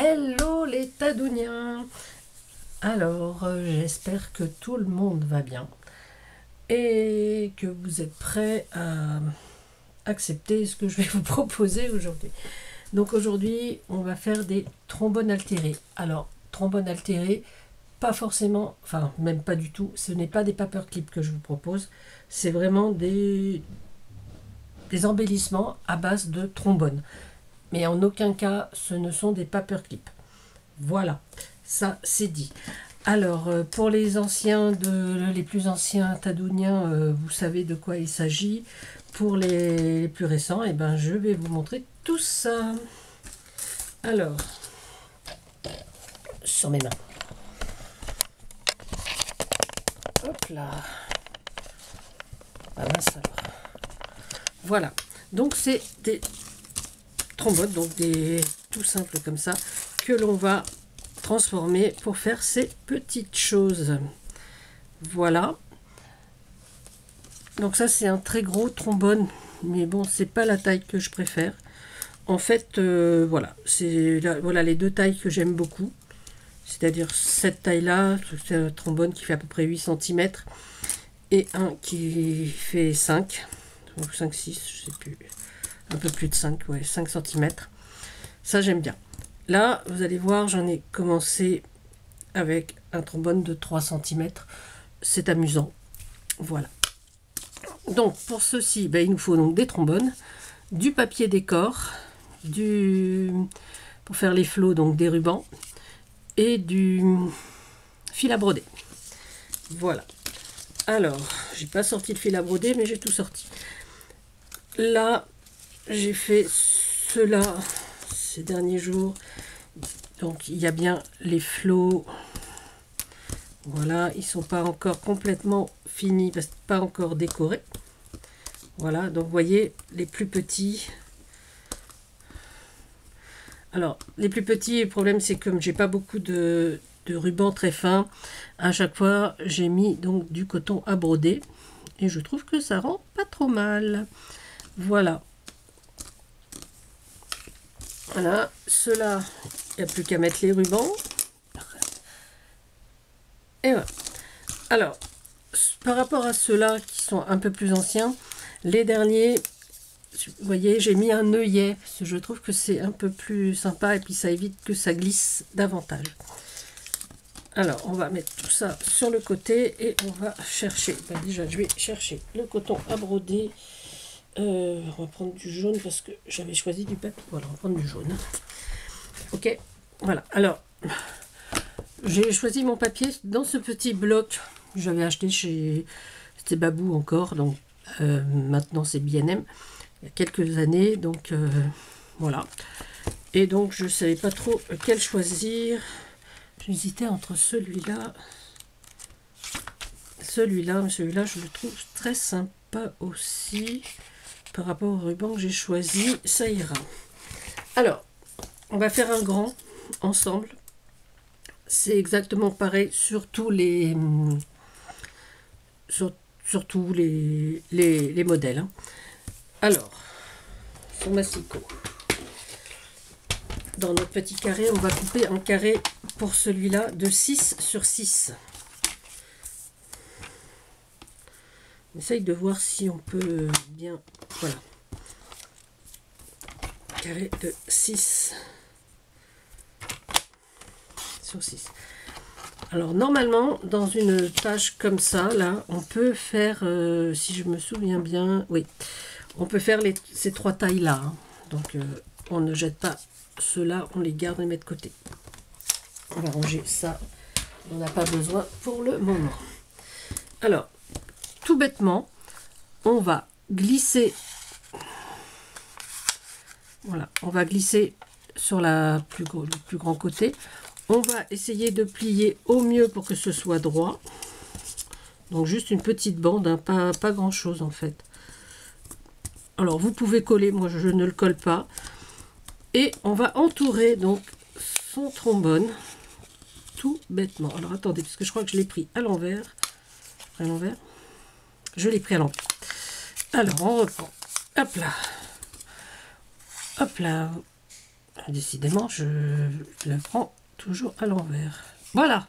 Hello les Tadouniens. Alors, j'espère que tout le monde va bien et que vous êtes prêts à accepter ce que je vais vous proposer aujourd'hui. Donc aujourd'hui, on va faire des trombones altérés. Alors, trombones altérés, pas forcément, enfin même pas du tout, ce n'est pas des paperclips que je vous propose, c'est vraiment des embellissements à base de trombones. Mais en aucun cas, ce ne sont des paperclips. Voilà, ça c'est dit. Alors, pour les anciens, les plus anciens Tadouniens, vous savez de quoi il s'agit. Pour les plus récents, eh ben, je vais vous montrer tout ça. Alors, sur mes mains. Hop là. Ah mince alors. Voilà, donc c'est des trombones, donc des tout simples comme ça, que l'on va transformer pour faire ces petites choses. Voilà. Donc ça c'est un très gros trombone, mais bon c'est pas la taille que je préfère. En fait, voilà, c'est voilà les deux tailles que j'aime beaucoup. C'est-à-dire cette taille-là, c'est un trombone qui fait à peu près 8 cm, et un qui fait 5, donc 5, 6, je sais plus, un peu plus de 5, ouais, 5 cm. Ça j'aime bien. Là, vous allez voir, j'en ai commencé avec un trombone de 3 cm. C'est amusant. Voilà. Donc, pour ceci, ben, il nous faut donc des trombones, du papier décor, pour faire les flots, donc des rubans, et du fil à broder. Voilà. Alors, j'ai pas sorti le fil à broder, mais j'ai tout sorti. Là, j'ai fait cela ces derniers jours. Donc, il y a bien les flots. Voilà, ils sont pas encore complètement finis, parce que pas encore décorés. Voilà, donc vous voyez, les plus petits. Alors, les plus petits, le problème, c'est que comme j'ai pas beaucoup de ruban très fin, à chaque fois, j'ai mis donc du coton à broder. Et je trouve que ça rend pas trop mal. Voilà. Voilà, ceux-là, il n'y a plus qu'à mettre les rubans. Et voilà. Alors, par rapport à ceux-là qui sont un peu plus anciens, les derniers, vous voyez, j'ai mis un œillet, parce que je trouve que c'est un peu plus sympa et puis ça évite que ça glisse davantage. Alors, on va mettre tout ça sur le côté et on va chercher. Ben déjà, je vais chercher le coton à broder. On va prendre du jaune parce que j'avais choisi du papier. Voilà, on va prendre du jaune. Ok, voilà. Alors, j'ai choisi mon papier dans ce petit bloc que j'avais acheté chez... C'était Babou encore, donc maintenant c'est B&M. Il y a quelques années, donc voilà. Et donc je ne savais pas trop lequel choisir. J'hésitais entre celui-là, celui-là, mais celui-là je le trouve très sympa aussi. Par rapport au ruban que j'ai choisi, ça ira. Alors, on va faire un grand ensemble. C'est exactement pareil sur tous les tous les modèles. Hein. Alors, sur massicot, dans notre petit carré, on va couper un carré pour celui-là de 6 sur 6. On essaye de voir si on peut bien... Voilà. Carré de 6 sur 6. Alors normalement, dans une tâche comme ça, là, on peut faire, si je me souviens bien, oui, on peut faire ces trois tailles-là. Hein. Donc on ne jette pas ceux-là, on les garde et les met de côté. On va ranger ça, on n'a pas besoin pour le moment. Alors, tout bêtement, on va glisser, voilà, on va glisser sur le plus grand côté. On va essayer de plier au mieux pour que ce soit droit. Donc juste une petite bande, hein, pas grand chose en fait. Alors vous pouvez coller, moi je ne le colle pas. Et on va entourer donc son trombone tout bêtement. Alors attendez, parce que je crois que je l'ai pris à l'envers. À l'envers. Je l'ai pris à l'envers. Alors on reprend. Hop là. Hop là. Décidément, je la prends toujours à l'envers. Voilà.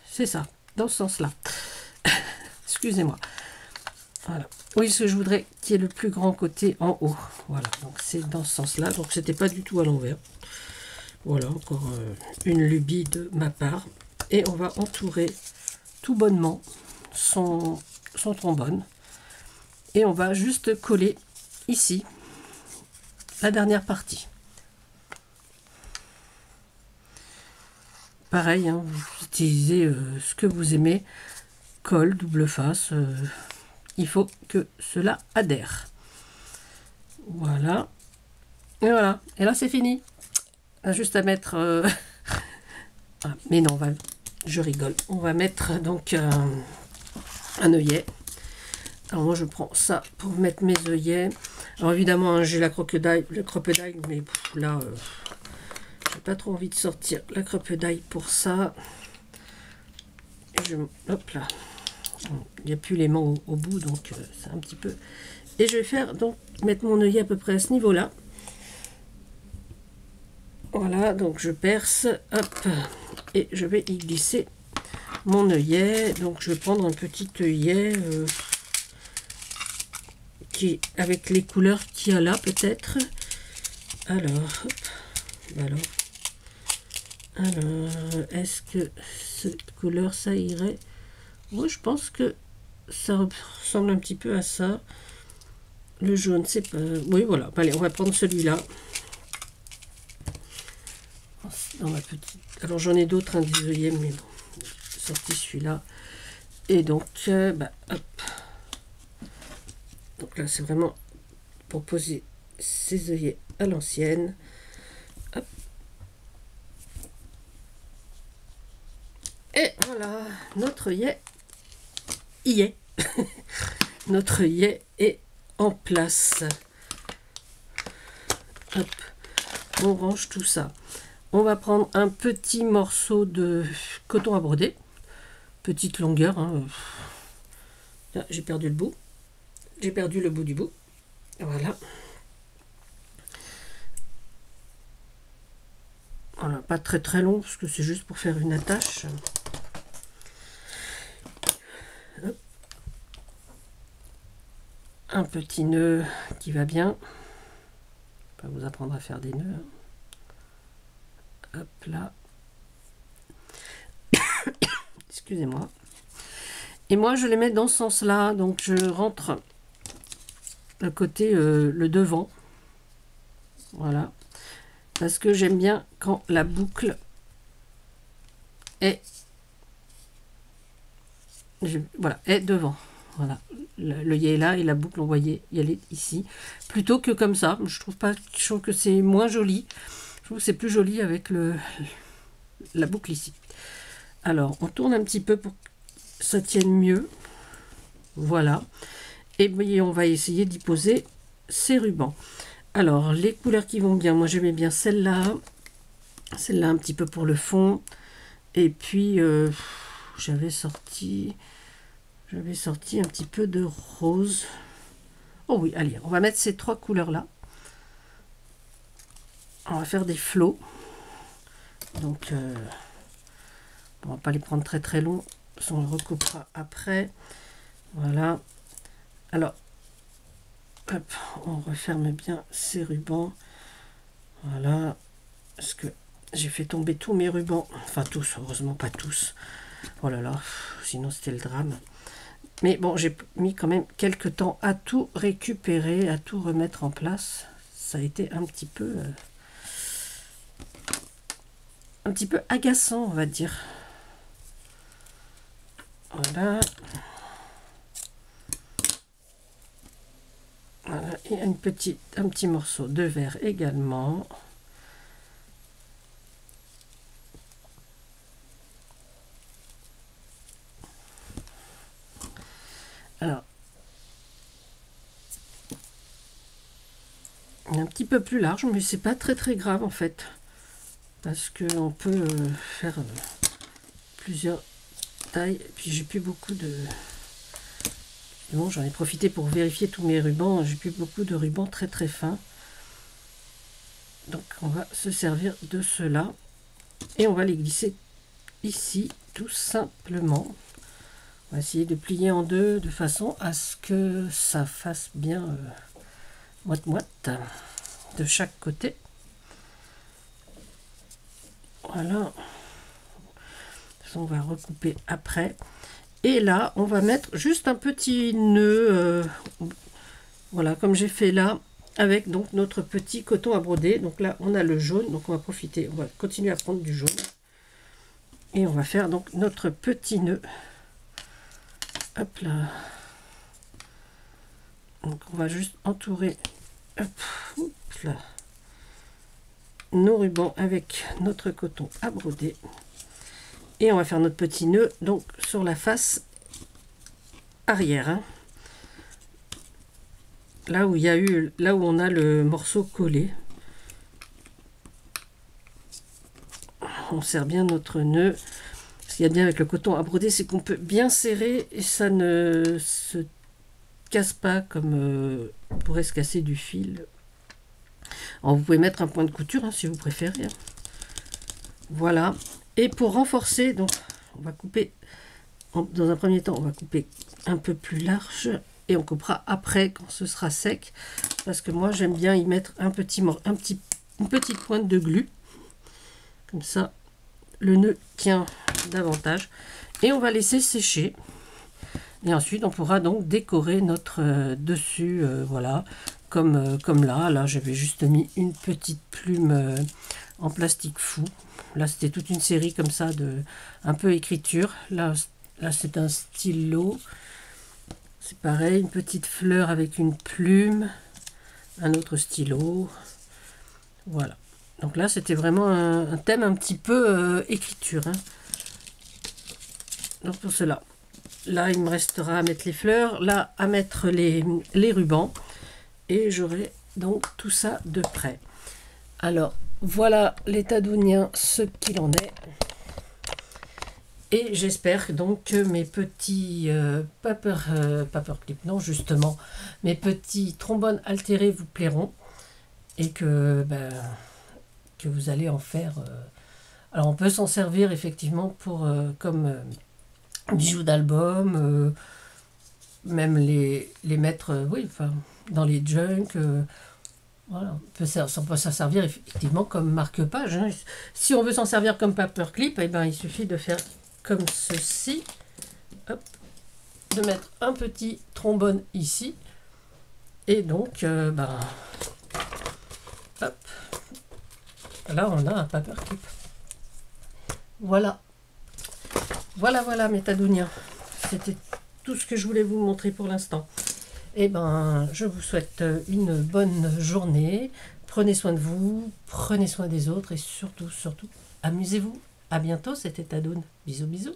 C'est ça, dans ce sens-là. Excusez-moi. Voilà. Oui, ce que je voudrais qu'il y ait le plus grand côté en haut. Voilà, donc c'est dans ce sens-là. Donc c'était pas du tout à l'envers. Voilà, encore une lubie de ma part. Et on va entourer tout bonnement son trombone. Et on va juste coller ici la dernière partie. Pareil, hein, vous utilisez ce que vous aimez. Colle, double face. Il faut que cela adhère. Voilà. Et voilà. Et là, c'est fini. Juste à mettre... Ah, mais non, je rigole. On va mettre donc un œillet. Alors moi, je prends ça pour mettre mes œillets. Alors évidemment, hein, j'ai la crocodile, mais là, j'ai pas trop envie de sortir la crocodile pour ça. Et hop là. Il n'y a plus l'aimant au bout, donc c'est un petit peu... Et je vais faire donc mettre mon œillet à peu près à ce niveau-là. Voilà, donc je perce, hop, et je vais y glisser mon œillet. Donc je vais prendre un petit œillet qui avec les couleurs qu'il y a là peut-être. Alors, hop, alors, est-ce que cette couleur ça irait? Oui, je pense que ça ressemble un petit peu à ça. Le jaune, c'est pas... Oui, voilà. Allez, on va prendre celui-là. Dans ma petite... Alors, j'en ai d'autres, hein, des œillets, mais bon, j'ai sorti celui-là. Et donc, hop. Donc là, c'est vraiment pour poser ces œillets à l'ancienne. Hop. Et voilà, notre œillet y est. Notre œillet est en place. Hop. On range tout ça. On va prendre un petit morceau de coton à broder. Petite longueur. Hein. Là, j'ai perdu le bout. J'ai perdu le bout du bout. Voilà. Voilà, pas très très long parce que c'est juste pour faire une attache. Hop. Un petit nœud qui va bien. Je vais pas vous apprendre à faire des nœuds. Hop là. Excusez-moi. Et moi, je les mets dans ce sens-là. Donc, je rentre le côté, le devant. Voilà. Parce que j'aime bien quand la boucle est... voilà, est devant. Voilà. L'œillet est là et la boucle, on voyait y aller ici. Plutôt que comme ça. Je trouve que c'est moins joli. Je trouve que c'est plus joli avec la boucle ici. Alors, on tourne un petit peu pour que ça tienne mieux. Voilà. Et on va essayer d'y poser ces rubans. Alors, les couleurs qui vont bien. Moi, j'aimais bien celle-là. Celle-là, un petit peu pour le fond. Et puis, j'avais sorti un petit peu de rose. Oh oui, allez, on va mettre ces trois couleurs-là. On va faire des flots. Donc, on va pas les prendre très très longs. On le recoupera après. Voilà. Alors, hop, on referme bien ces rubans. Voilà. Parce que j'ai fait tomber tous mes rubans. Enfin, tous, heureusement pas tous. Oh là là, sinon c'était le drame. Mais bon, j'ai mis quand même quelques temps à tout récupérer, à tout remettre en place. Ça a été un petit peu agaçant, on va dire. Voilà. Voilà. Et un petit morceau de verre également. Alors, un petit peu plus large, mais c'est pas très très grave en fait. Parce qu'on peut faire plusieurs tailles. Et puis j'ai plus beaucoup de... Bon, j'en ai profité pour vérifier tous mes rubans. J'ai plus beaucoup de rubans très très fins. Donc on va se servir de cela et on va les glisser ici tout simplement. On va essayer de plier en deux de façon à ce que ça fasse bien moite-moite de chaque côté. Voilà. On va recouper après. Et là, on va mettre juste un petit nœud, voilà, comme j'ai fait là, avec donc notre petit coton à broder. Donc là, on a le jaune, donc on va profiter, on va continuer à prendre du jaune. Et on va faire donc notre petit nœud. Hop là. Donc on va juste entourer, hop, oups là, nos rubans avec notre coton à broder. Et on va faire notre petit nœud donc sur la face arrière, hein. Là où il y a eu, là où on a le morceau collé. On serre bien notre nœud. Ce qu'il y a bien avec le coton à broder, c'est qu'on peut bien serrer et ça ne se casse pas comme pourrait se casser du fil. Alors, vous pouvez mettre un point de couture hein, si vous préférez. Voilà. Et pour renforcer, donc on va couper, dans un premier temps, on va couper un peu plus large et on coupera après quand ce sera sec. Parce que moi, j'aime bien y mettre une petite pointe de glu. Comme ça, le nœud tient davantage. Et on va laisser sécher. Et ensuite, on pourra donc décorer notre dessus, voilà, comme là. Là, j'avais juste mis une petite plume en plastique fou. Là, c'était toute une série comme ça de un peu écriture. Là c'est un stylo. C'est pareil, une petite fleur avec une plume, un autre stylo. Voilà. Donc là, c'était vraiment un thème un petit peu écriture, hein. Donc pour cela, là, il me restera à mettre les fleurs, là, à mettre les rubans. Et j'aurai donc tout ça de près. Alors, voilà les Tadouniens, ce qu'il en est. Et j'espère donc que mes petits paperclips, non justement, mes petits trombones altérés vous plairont. Et que, que vous allez en faire... Alors on peut s'en servir effectivement pour comme bijoux d'album, même les mettre oui, enfin, dans les junks. Voilà, on peut s'en servir effectivement comme marque-page, hein. Si on veut s'en servir comme paperclip, eh ben, il suffit de faire comme ceci. Hop, de mettre un petit trombone ici. Et donc, hop, là on a un paperclip. Voilà. Voilà mes Tadouniens. C'était tout ce que je voulais vous montrer pour l'instant. Et ben, je vous souhaite une bonne journée. Prenez soin de vous, prenez soin des autres et surtout, amusez-vous. À bientôt, c'était Tadoune. Bisous, bisous.